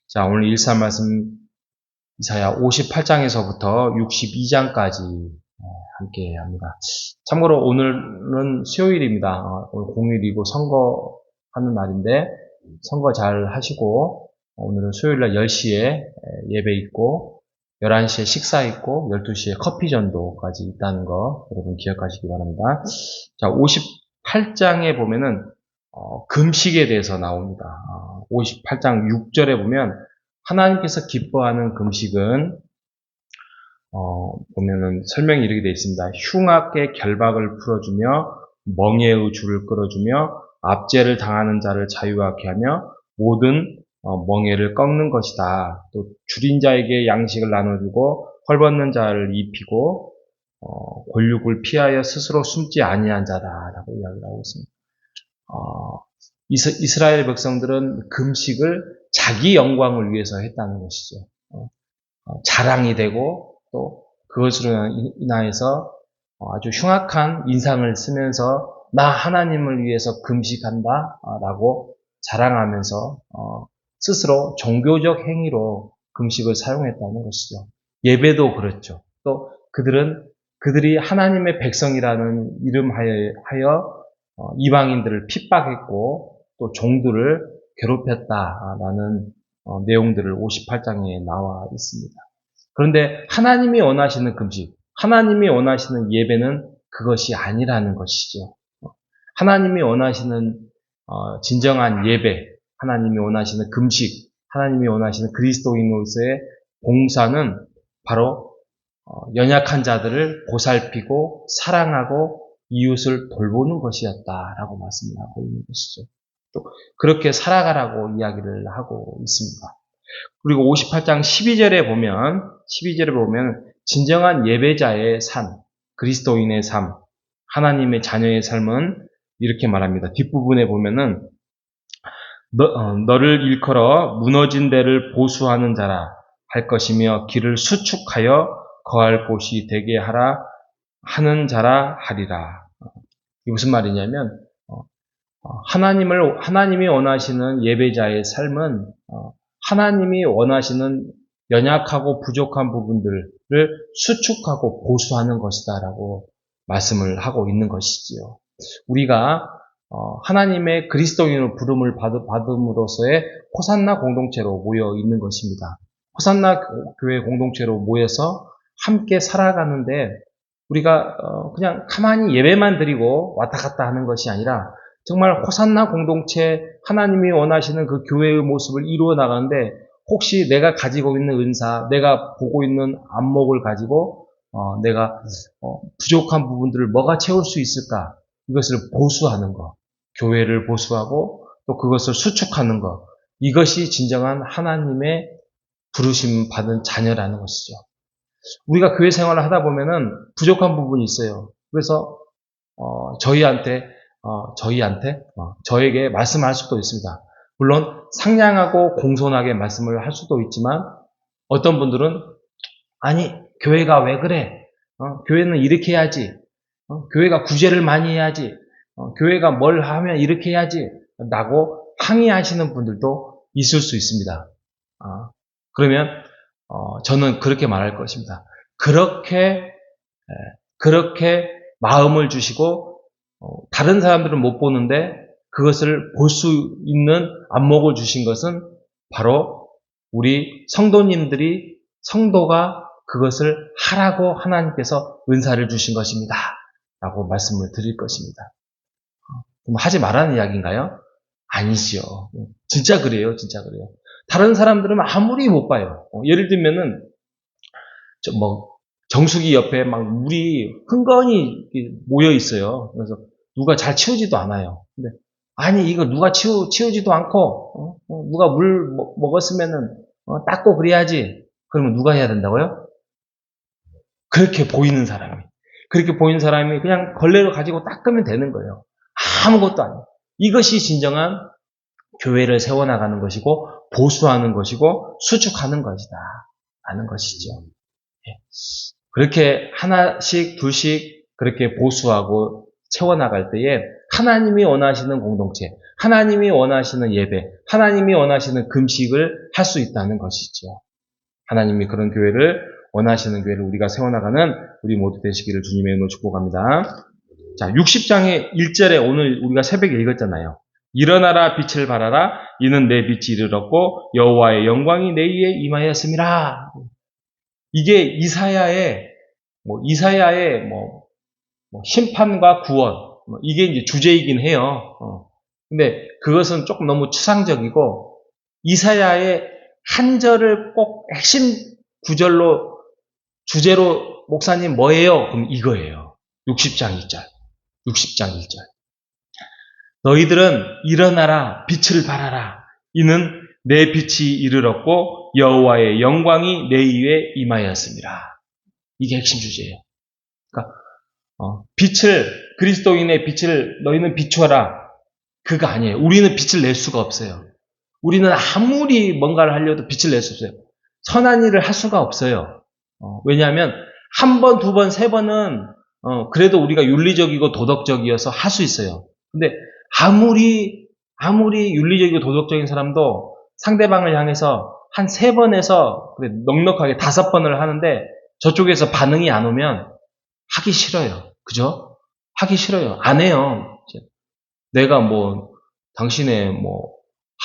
자, 오늘 일상 말씀 이사야 58장에서부터 62장까지 함께 합니다. 참고로 오늘은 수요일입니다. 오늘 공휴일이고 선거하는 날인데 선거 잘 하시고 오늘은 수요일날 10시에 예배 있고 11시에 식사 있고 12시에 커피 전도까지 있다는 거 여러분 기억하시기 바랍니다. 자, 58장에 보면은 금식에 대해서 나옵니다. 58장 6절에 보면 하나님께서 기뻐하는 금식은 보면은 설명이 이렇게 되어 있습니다. 흉악의 결박을 풀어주며 멍에의 줄을 끌어주며 압제를 당하는 자를 자유하게 하며 모든 멍에를 꺾는 것이다. 또 줄인 자에게 양식을 나눠주고 헐벗는 자를 입히고 권육을 피하여 스스로 숨지 아니한 자다라고 이야기를 하고 있습니다. 이스라엘 백성들은 금식을 자기 영광을 위해서 했다는 것이죠. 자랑이 되고 또 그것으로 인하여서 아주 흉악한 인상을 쓰면서 나 하나님을 위해서 금식한다 라고 자랑하면서 스스로 종교적 행위로 금식을 사용했다는 것이죠. 예배도 그렇죠. 또 그들이 하나님의 백성이라는 이름하여 이방인들을 핍박했고 또 종들을 괴롭혔다라는 내용들을 58장에 나와 있습니다. 그런데 하나님이 원하시는 금식, 하나님이 원하시는 예배는 그것이 아니라는 것이죠. 하나님이 원하시는 진정한 예배, 하나님이 원하시는 금식, 하나님이 원하시는 그리스도인으로서의 봉사는 바로 연약한 자들을 보살피고 사랑하고 이웃을 돌보는 것이었다라고 말씀을 하고 있는 것이죠. 또 그렇게 살아가라고 이야기를 하고 있습니다. 그리고 58장 12절에 보면 진정한 예배자의 삶, 그리스도인의 삶, 하나님의 자녀의 삶은 이렇게 말합니다. 뒷부분에 보면은 너를 일컬어 무너진 데를 보수하는 자라 할 것이며 길을 수축하여 거할 곳이 되게 하라 하는 자라 하리라. 이게 무슨 말이냐면 하나님이 원하시는 예배자의 삶은 하나님이 원하시는 연약하고 부족한 부분들을 수축하고 보수하는 것이다라고 말씀을 하고 있는 것이지요. 우리가 하나님의 그리스도인으로 부름을 받음으로써의 호산나 공동체로 모여 있는 것입니다. 호산나 교회 공동체로 모여서 함께 살아가는데 우리가 그냥 가만히 예배만 드리고 왔다 갔다 하는 것이 아니라 정말 호산나 공동체 하나님이 원하시는 그 교회의 모습을 이루어 나가는데 혹시 내가 가지고 있는 은사, 내가 보고 있는 안목을 가지고 내가 부족한 부분들을 뭐가 채울 수 있을까? 이것을 보수하는 것, 교회를 보수하고 또 그것을 수축하는 것, 이것이 진정한 하나님의 부르심 받은 자녀라는 것이죠. 우리가 교회 생활을 하다 보면은 부족한 부분이 있어요. 그래서 저에게 말씀할 수도 있습니다. 물론 상냥하고 공손하게 말씀을 할 수도 있지만 어떤 분들은 아니 교회가 왜 그래? 교회는 이렇게 해야지. 교회가 구제를 많이 해야지. 교회가 뭘 하면 이렇게 해야지. 라고 항의하시는 분들도 있을 수 있습니다. 그러면 저는 그렇게 말할 것입니다. 그렇게 마음을 주시고 다른 사람들은 못 보는데 그것을 볼 수 있는 안목을 주신 것은 바로 우리 성도가 그것을 하라고 하나님께서 은사를 주신 것입니다. 라고 말씀을 드릴 것입니다. 그럼 하지 말라는 이야기인가요? 아니지요. 진짜 그래요. 다른 사람들은 아무리 못 봐요. 예를 들면은 정수기 옆에 막 물이 흥건히 모여 있어요. 그래서 누가 잘 치우지도 않아요. 근데 아니 이거 누가 치우지도 않고 누가 물 먹었으면은 닦고 그래야지. 그러면 누가 해야 된다고요? 그렇게 보이는 사람이 그냥 걸레로 가지고 닦으면 되는 거예요. 아무것도 아니에요. 이것이 진정한 교회를 세워나가는 것이고 보수하는 것이고 수축하는 것이다 라는 것이죠. 그렇게 하나씩 둘씩 그렇게 보수하고 채워나갈 때에 하나님이 원하시는 공동체, 하나님이 원하시는 예배, 하나님이 원하시는 금식을 할 수 있다는 것이죠. 하나님이 그런 교회를 원하시는 교회를 우리가 세워나가는 우리 모두 되시기를 주님의 이름으로 축복합니다. 자, 60장의 1절에 오늘 우리가 새벽에 읽었잖아요. 일어나라 빛을 발하라 이는 내 빛이 이르렀고 여호와의 영광이 내 위에 임하였음이라. 이게 이사야의 심판과 구원 이게 이제 주제이긴 해요. 근데 그것은 조금 너무 추상적이고 이사야의 한 절을 꼭 핵심 구절로 주제로 목사님 뭐예요? 그럼 이거예요. 60장 1절. 60장 1절. 너희들은 일어나라 빛을 발하라 이는 내 빛이 이르렀고 여호와의 영광이 내 위에 임하였습니다. 이게 핵심 주제예요. 그러니까 그리스도인의 빛을 너희는 비추어라. 그거 아니에요. 우리는 빛을 낼 수가 없어요. 우리는 아무리 뭔가를 하려도 빛을 낼 수 없어요. 선한 일을 할 수가 없어요. 왜냐하면 한 번, 두 번, 세 번은 그래도 우리가 윤리적이고 도덕적이어서 할 수 있어요. 근데 아무리 윤리적이고 도덕적인 사람도 상대방을 향해서 한 세 번에서 넉넉하게 5번을 하는데 저쪽에서 반응이 안 오면 하기 싫어요. 그죠? 하기 싫어요. 안 해요. 내가 당신의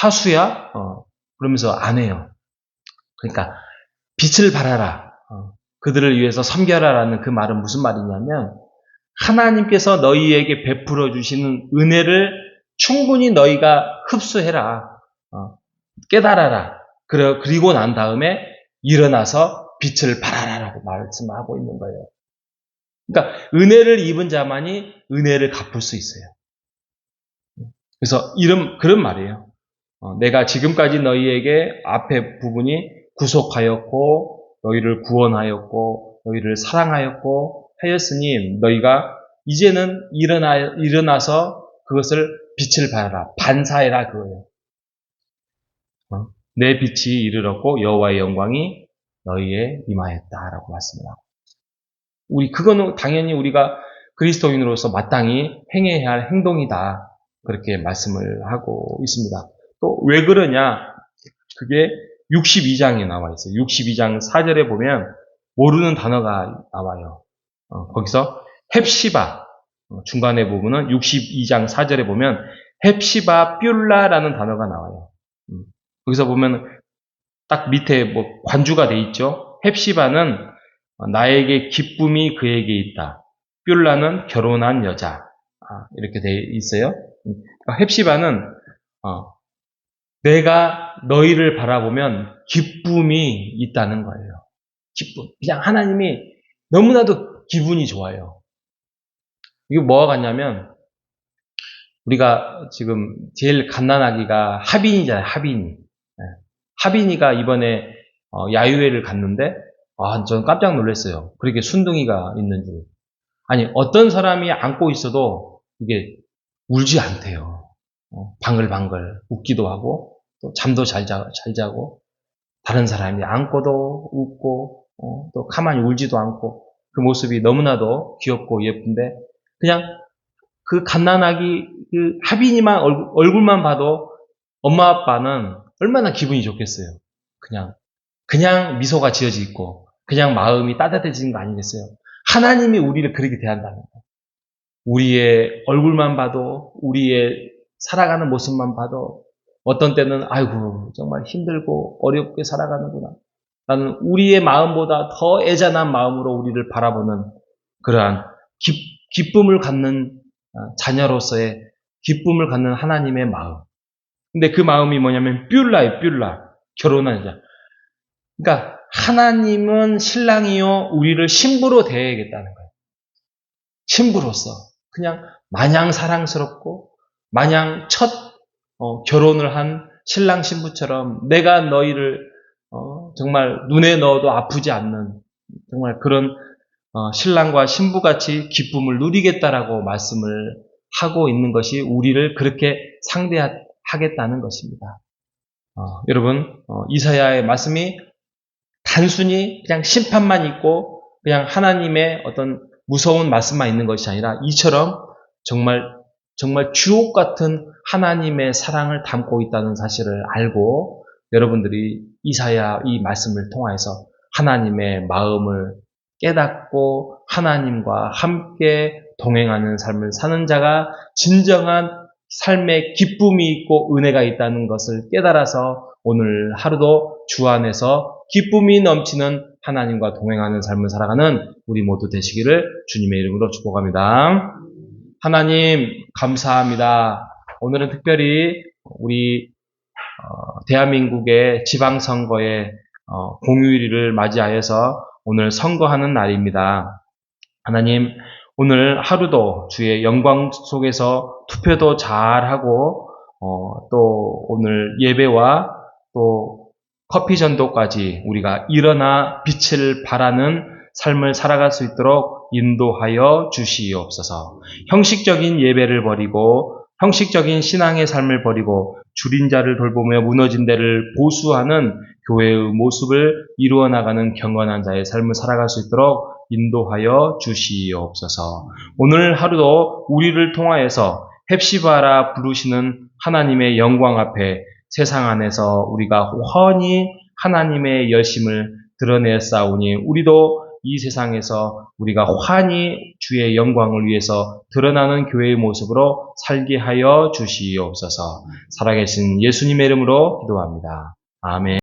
하수야? 그러면서 안 해요. 그러니까 빛을 발하라. 그들을 위해서 섬겨라라는 그 말은 무슨 말이냐면 하나님께서 너희에게 베풀어 주시는 은혜를 충분히 너희가 흡수해라. 깨달아라. 그리고 난 다음에 일어나서 빛을 발하라라고 말씀하고 있는 거예요. 그러니까 은혜를 입은 자만이 은혜를 갚을 수 있어요. 그래서 그런 말이에요. 내가 지금까지 너희에게 앞에 부분이 구속하였고 너희를 구원하였고 너희를 사랑하였고 하였으니 너희가 이제는 일어나서 그것을 빛을 발하라. 반사해라 그거예요. 내 빛이 이르렀고 여호와의 영광이 너희에 임하였다라고 말씀하고. 그거는 당연히 우리가 그리스도인으로서 마땅히 행해야 할 행동이다. 그렇게 말씀을 하고 있습니다. 또 왜 그러냐? 그게 62장에 나와 있어요. 62장 4절에 보면 모르는 단어가 나와요. 거기서 헵시바 중간에 부분은 62장 4절에 보면 헵시바 뷸라라는 단어가 나와요. 거기서 보면 딱 밑에 관주가 돼 있죠. 헵시바는 나에게 기쁨이 그에게 있다. 뷸라는 결혼한 여자. 이렇게 돼 있어요. 헵시바는 내가 너희를 바라보면 기쁨이 있다는 거예요. 기쁨. 그냥 하나님이 너무나도 기분이 좋아요. 이게 뭐가 같냐면 우리가 지금 제일 갓난아기가 하빈이잖아요. 하빈이. 하빈이가 이번에 야유회를 갔는데 저는 깜짝 놀랐어요. 그렇게 순둥이가 있는 줄. 아니 어떤 사람이 안고 있어도 이게 울지 않대요. 방글방글 웃기도 하고 또 잠도 잘 자고 다른 사람이 안고도 웃고 또 가만히 울지도 않고 그 모습이 너무나도 귀엽고 예쁜데 그냥 그 갓난아기 그 하빈이만 얼굴만 봐도 엄마 아빠는 얼마나 기분이 좋겠어요. 그냥 미소가 지어져 있고 그냥 마음이 따뜻해지는 거 아니겠어요? 하나님이 우리를 그렇게 대한다는 거예요. 우리의 얼굴만 봐도 우리의 살아가는 모습만 봐도 어떤 때는 아이고 정말 힘들고 어렵게 살아가는구나. 나는 우리의 마음보다 더 애잔한 마음으로 우리를 바라보는 그러한 기쁨을 갖는 자녀로서의 기쁨을 갖는 하나님의 마음. 근데 그 마음이 뭐냐면 뷸라예요. 뷸라. 결혼한 여자. 그러니까 하나님은 신랑이요 우리를 신부로 대해야겠다는 거예요. 신부로서 그냥 마냥 사랑스럽고 마냥 첫 결혼을 한 신랑 신부처럼 내가 너희를 정말 눈에 넣어도 아프지 않는 정말 그런 신랑과 신부같이 기쁨을 누리겠다라고 말씀을 하고 있는 것이 우리를 그렇게 상대하겠다는 것입니다. 여러분 이사야의 말씀이 단순히 그냥 심판만 있고 그냥 하나님의 어떤 무서운 말씀만 있는 것이 아니라 이처럼 정말 주옥 같은 하나님의 사랑을 담고 있다는 사실을 알고 여러분들이 이사야 이 말씀을 통해서 하나님의 마음을 깨닫고 하나님과 함께 동행하는 삶을 사는 자가 진정한 삶의 기쁨이 있고 은혜가 있다는 것을 깨달아서 오늘 하루도 주 안에서 기쁨이 넘치는 하나님과 동행하는 삶을 살아가는 우리 모두 되시기를 주님의 이름으로 축복합니다. 하나님 감사합니다. 오늘은 특별히 우리 대한민국의 지방선거의 공휴일을 맞이하여서 오늘 선거하는 날입니다. 하나님, 오늘 하루도 주의 영광 속에서 투표도 잘하고 또 오늘 예배와 또 커피 전도까지 우리가 일어나 빛을 발하는 삶을 살아갈 수 있도록 인도하여 주시옵소서. 형식적인 예배를 버리고 형식적인 신앙의 삶을 버리고 줄인 자를 돌보며 무너진 데를 보수하는 교회의 모습을 이루어 나가는 경건한 자의 삶을 살아갈 수 있도록 인도하여 주시옵소서. 오늘 하루도 우리를 통하여서 헵시바라 부르시는 하나님의 영광 앞에 세상 안에서 우리가 훤히 하나님의 열심을 드러내사오니 우리도 이 세상에서 우리가 환히 주의 영광을 위해서 드러나는 교회의 모습으로 살게 하여 주시옵소서. 살아계신 예수님의 이름으로 기도합니다. 아멘.